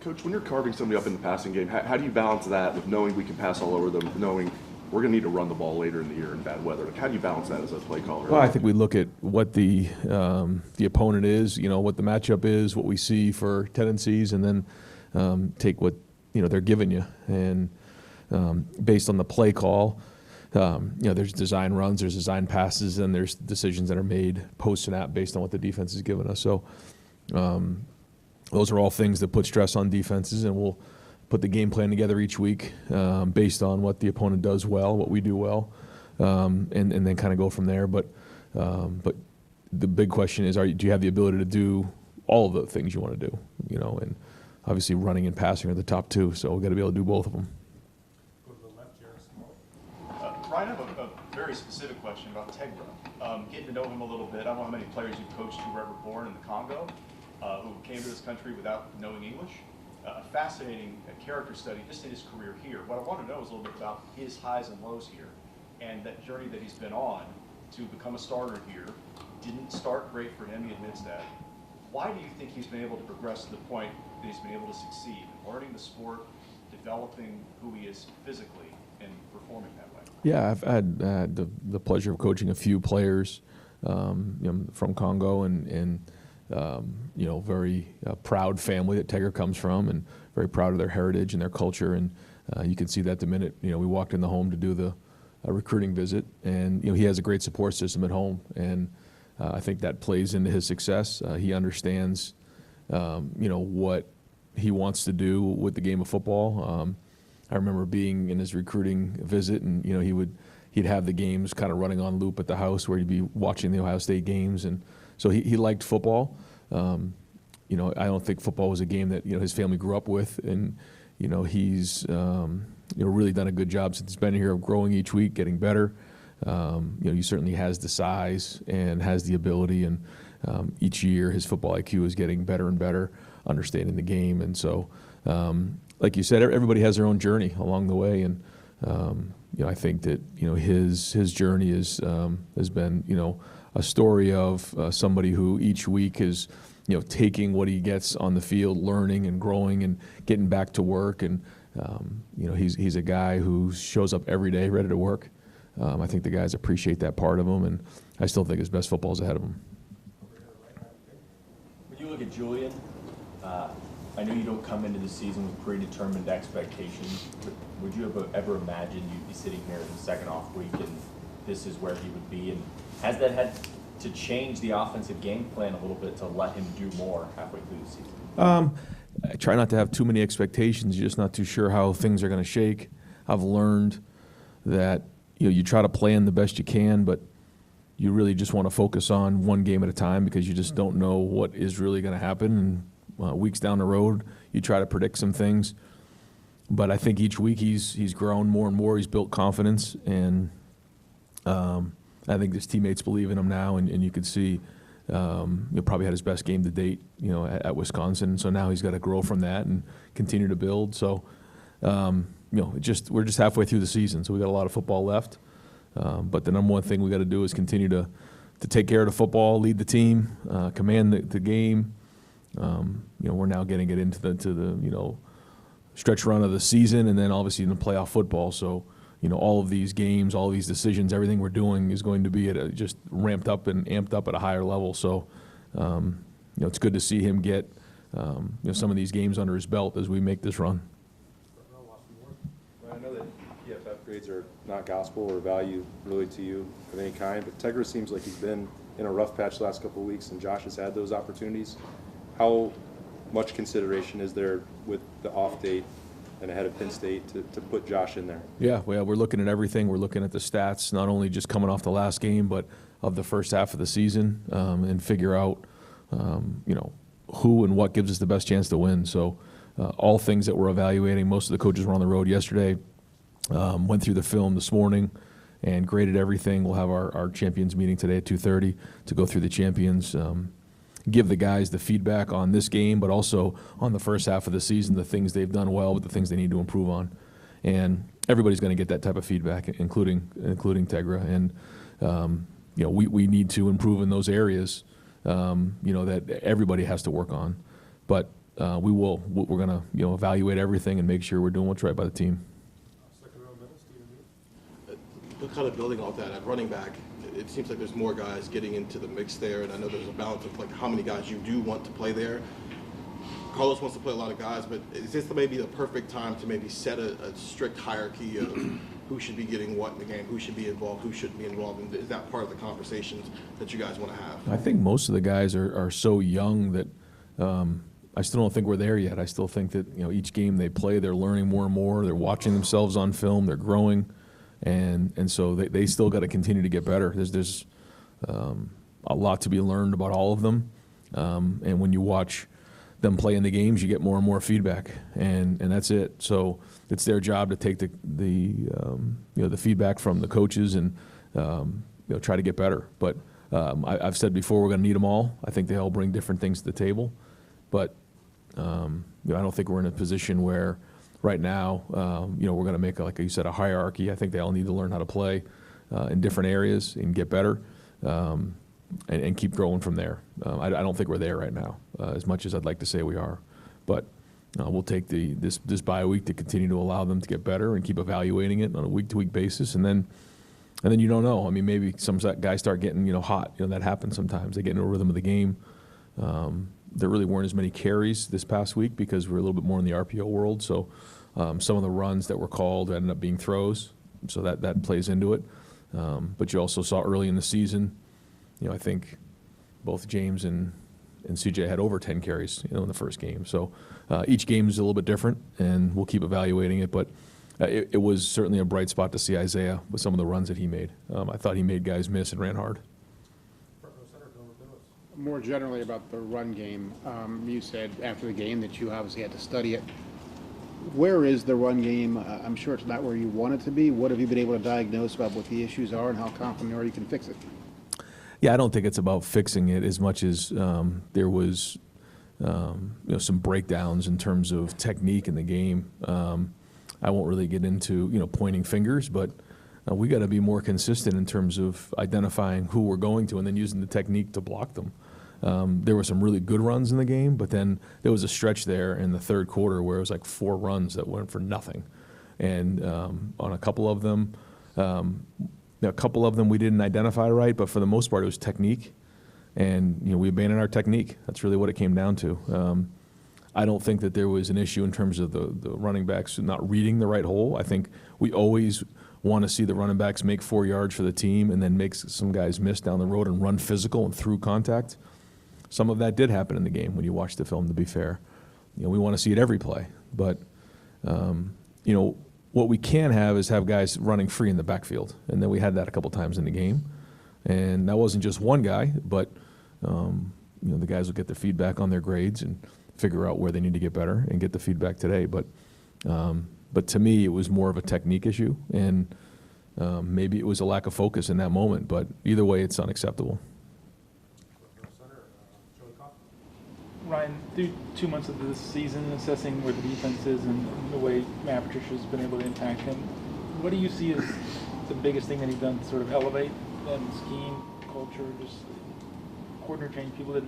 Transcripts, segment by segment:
Coach, when you're carving somebody up in the passing game, how do you balance that with knowing we can pass all over them, knowing we're going to need to run the ball later in the year in bad weather? Like, how do you balance that as a play caller? Well, I think we look at what the opponent is, what the matchup is, what we see for tendencies, and then take what they're giving you. And based on the play call, there's design runs, there's design passes, and there's decisions that are made post-snap based on what the defense is giving us. So those are all things that put stress on defenses, and we'll put the game plan together each week based on what the opponent does well, what we do well, and then kind of go from there. But the big question is, do you have the ability to do all of the things you want to do? And obviously running and passing are the top two, so we've got to be able to do both of them. Go to the left here, Ryan, I have a very specific question about Tegra. Getting to know him a little bit, I don't know how many players you've coached who were ever born in the Congo, who came to this country without knowing English. A fascinating character study just in his career here. What I want to know is a little bit about his highs and lows here and that journey that he's been on to become a starter here. Didn't start great for him, he admits that. Why do you think he's been able to progress to the point that he's been able to succeed, learning the sport, developing who he is physically, and performing that way? Yeah, I've had the pleasure of coaching a few players from Congo and very proud family that Tegra comes from, and very proud of their heritage and their culture. And you can see that the minute we walked in the home to do the recruiting visit, and he has a great support system at home, and I think that plays into his success. He understands what he wants to do with the game of football. I remember being in his recruiting visit, and he'd have the games kind of running on loop at the house where he'd be watching the Ohio State games, and so he liked football. I don't think football was a game that his family grew up with, and he's really done a good job since he's been here of growing each week, getting better. He certainly has the size and has the ability, and each year his football IQ is getting better and better, understanding the game. And so, like you said, everybody has their own journey along the way, and I think that his journey has been a story of somebody who each week is taking what he gets on the field, learning and growing and getting back to work. And he's a guy who shows up every day ready to work. I think the guys appreciate that part of him, and I still think his best football is ahead of him. When you look at Julian, I know you don't come into the season with predetermined expectations, but would you ever imagine you'd be sitting here in the second off week and this is where he would be? And has that had to change the offensive game plan a little bit to let him do more halfway through the season? I try not to have too many expectations. You're just not too sure how things are going to shake. I've learned that you try to plan the best you can, but you really just want to focus on one game at a time because you just don't know what is really going to happen. And weeks down the road, you try to predict some things. But I think each week he's grown more and more. He's built confidence, and I think his teammates believe in him now. And you could see he probably had his best game to date, at Wisconsin. So now he's got to grow from that and continue to build. So we're just halfway through the season, so we got a lot of football left. But the number one thing we got to do is continue to take care of the football, lead the team, command the game. We're now getting it into the stretch run of the season, and then obviously in the playoff football. So all of these games, all of these decisions, everything we're doing is going to be at just ramped up and amped up at a higher level. So it's good to see him get some of these games under his belt as we make this run. I know that PFF grades are not gospel or value really to you of any kind, but Tegra seems like he's been in a rough patch the last couple of weeks, and Josh has had those opportunities. How much consideration is there with the off date and ahead of Penn State to put Josh in there? Yeah, well, we're looking at everything. We're looking at the stats, not only just coming off the last game, but of the first half of the season, and figure out, who and what gives us the best chance to win. So all things that we're evaluating. Most of the coaches were on the road yesterday, went through the film this morning and graded everything. We'll have our champions meeting today at 2:30 to go through the champions, give the guys the feedback on this game, but also on the first half of the season, the things they've done well, but the things they need to improve on. And everybody's going to get that type of feedback, including Tegra. And we need to improve in those areas, that everybody has to work on. But we will. We're going to evaluate everything and make sure we're doing what's right by the team. But kind of building off that, at running back, it seems like there's more guys getting into the mix there, and I know there's a balance of like how many guys you do want to play there. Carlos wants to play a lot of guys, but is this maybe the perfect time to maybe set a strict hierarchy of who should be getting what in the game, who should be involved, who shouldn't be involved, and is that part of the conversations that you guys want to have? I think most of the guys are so young that I still don't think we're there yet. I still think that each game they play, they're learning more and more. They're watching themselves on film. They're growing, and so they still got to continue to get better. There's a lot to be learned about all of them, and when you watch them play in the games, you get more and more feedback, and that's it. So it's their job to take the feedback from the coaches and try to get better. But I've said before, we're going to need them all. I think they all bring different things to the table, but I don't think we're in a position where right now we're going to make, like you said, a hierarchy. I think they all need to learn how to play in different areas and get better. And keep growing from there. I don't think we're there right now, as much as I'd like to say we are. But we'll take this bye week to continue to allow them to get better and keep evaluating it on a week-to-week basis. And then you don't know. I mean, maybe some guys start getting hot. That happens sometimes. They get into a rhythm of the game. There really weren't as many carries this past week because we're a little bit more in the RPO world. So some of the runs that were called ended up being throws. So that plays into it. But you also saw early in the season, I think both James and CJ had over 10 carries, in the first game. So each game is a little bit different, and we'll keep evaluating it. But it was certainly a bright spot to see Isaiah with some of the runs that he made. I thought he made guys miss and ran hard. More generally about the run game, you said after the game that you obviously had to study it. Where is the run game? I'm sure it's not where you want it to be. What have you been able to diagnose about what the issues are and how confident are you can fix it? Yeah, I don't think it's about fixing it as much as there was some breakdowns in terms of technique in the game. I won't really get into pointing fingers, but we got to be more consistent in terms of identifying who we're going to and then using the technique to block them. There were some really good runs in the game, but then there was a stretch there in the third quarter where it was like 4 runs that went for nothing. And on a couple of them, we didn't identify right, but for the most part it was technique. And we abandoned our technique. That's really what it came down to. I don't think that there was an issue in terms of the running backs not reading the right hole. I think we always want to see the running backs make 4 yards for the team and then make some guys miss down the road and run physical and through contact. Some of that did happen in the game when you watch the film, to be fair. We want to see it every play. But, what we can have is have guys running free in the backfield. And then we had that a couple times in the game. And that wasn't just one guy, but, the guys will get the feedback on their grades and figure out where they need to get better and get the feedback today. But to me, it was more of a technique issue. And maybe it was a lack of focus in that moment. But either way, it's unacceptable. Ryan, through 2 months of this season, assessing where the defense is and the way Matt Patricia's been able to impact him, what do you see as the biggest thing that he's done to sort of elevate them, scheme, culture, just coordinator training, people that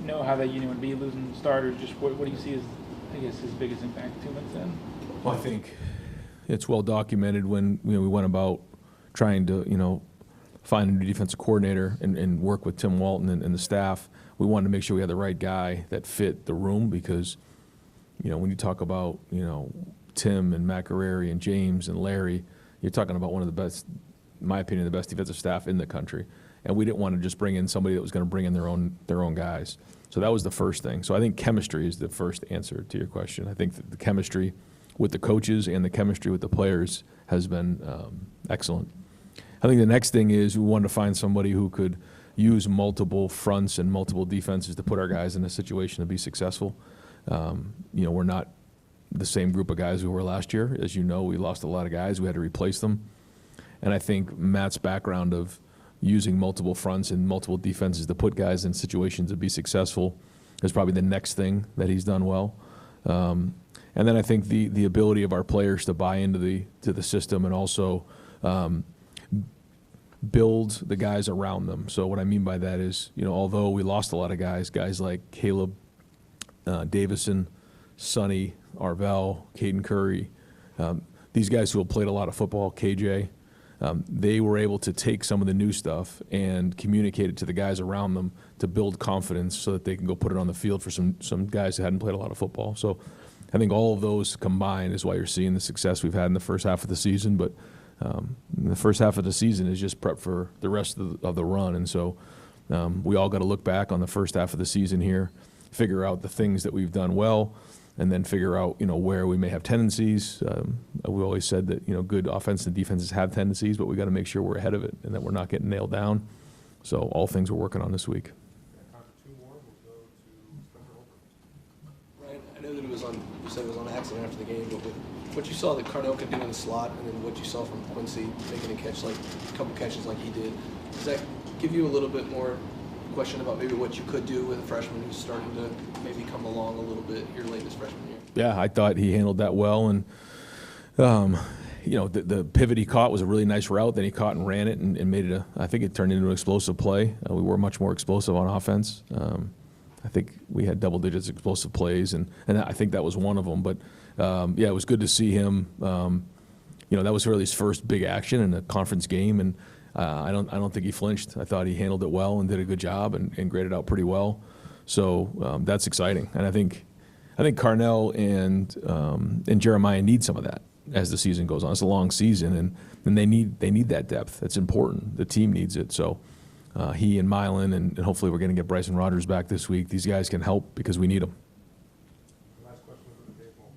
know how that unit would be, losing starters, just what do you see as, his biggest impact 2 months in? Well, I think it's well documented when we went about trying to find a new defensive coordinator and work with Tim Walton and the staff. We wanted to make sure we had the right guy that fit the room because, when you talk about, Tim and McArary and James and Larry, you're talking about one of the best, in my opinion, the best defensive staff in the country. And we didn't want to just bring in somebody that was going to bring in their own guys. So that was the first thing. So I think chemistry is the first answer to your question. I think that the chemistry with the coaches and the chemistry with the players has been excellent. I think the next thing is we wanted to find somebody who could use multiple fronts and multiple defenses to put our guys in a situation to be successful. We're not the same group of guys we were last year. As you know, we lost a lot of guys. We had to replace them. And I think Matt's background of using multiple fronts and multiple defenses to put guys in situations to be successful is probably the next thing that he's done well. And then I think the ability of our players to buy into the system and also build the guys around them. So what I mean by that is, although we lost a lot of guys like Caleb, Davison, Sonny, Arvell, Caden Curry, these guys who have played a lot of football, KJ, they were able to take some of the new stuff and communicate it to the guys around them to build confidence so that they can go put it on the field for some guys that hadn't played a lot of football. So I think all of those combined is why you're seeing the success we've had in the first half of the season. But the first half of the season is just prep for the rest of the run. And so we all got to look back on the first half of the season here, figure out the things that we've done well, and then figure out, where we may have tendencies. We always said that, good offense and defenses have tendencies, but we got to make sure we're ahead of it and that we're not getting nailed down. So all things we're working on this week. Ryan, I know that you said it was on accident after the game, but with what you saw that Carnell could do in the slot and then what you saw from Quincy making a couple catches like he did, does that give you a little bit more question about maybe what you could do with a freshman who's starting to maybe come along a little bit here late this freshman year? Yeah, I thought he handled that well, and the pivot he caught was a really nice route. Then he caught and ran it and made it I think it turned into an explosive play. We were much more explosive on offense. I think we had double digits explosive plays, and I think that was one of them. But it was good to see him. That was really his first big action in a conference game, and I don't think he flinched. I thought he handled it well and did a good job and graded out pretty well. So that's exciting, and I think Carnell and Jeremiah need some of that as the season goes on. It's a long season, and they need that depth. It's important. The team needs it. So he and Milan, and hopefully we're going to get Bryson Rogers back this week. These guys can help because we need them. Last question for the table.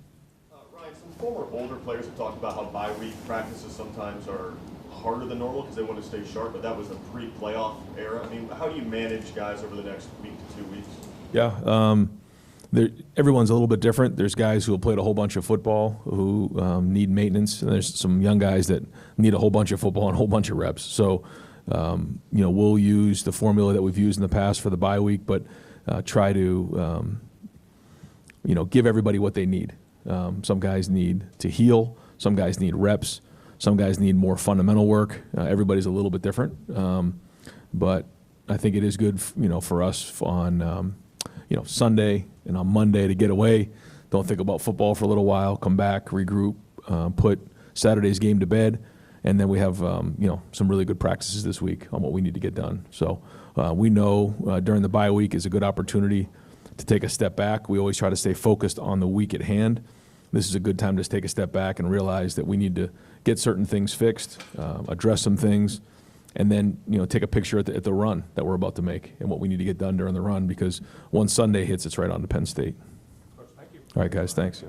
Ryan, some former older players have talked about how bye week practices sometimes are harder than normal because they want to stay sharp, but that was a pre-playoff era. I mean, how do you manage guys over the next week to 2 weeks? Yeah, everyone's a little bit different. There's guys who have played a whole bunch of football who need maintenance, and there's some young guys that need a whole bunch of football and a whole bunch of reps. So, we'll use the formula that we've used in the past for the bye week, but try to, give everybody what they need. Some guys need to heal. Some guys need reps. Some guys need more fundamental work. Everybody's a little bit different, but I think it is good, for us on, Sunday and on Monday to get away. Don't think about football for a little while. Come back, regroup, put Saturday's game to bed, and then we have, some really good practices this week on what we need to get done. So we know during the bye week is a good opportunity to take a step back. We always try to stay focused on the week at hand. This is a good time to take a step back and realize that we need to get certain things fixed, address some things, and then take a picture at the run that we're about to make and what we need to get done during the run, because once Sunday hits, it's right on to Penn State. Coach, thank you. All right, guys, thanks.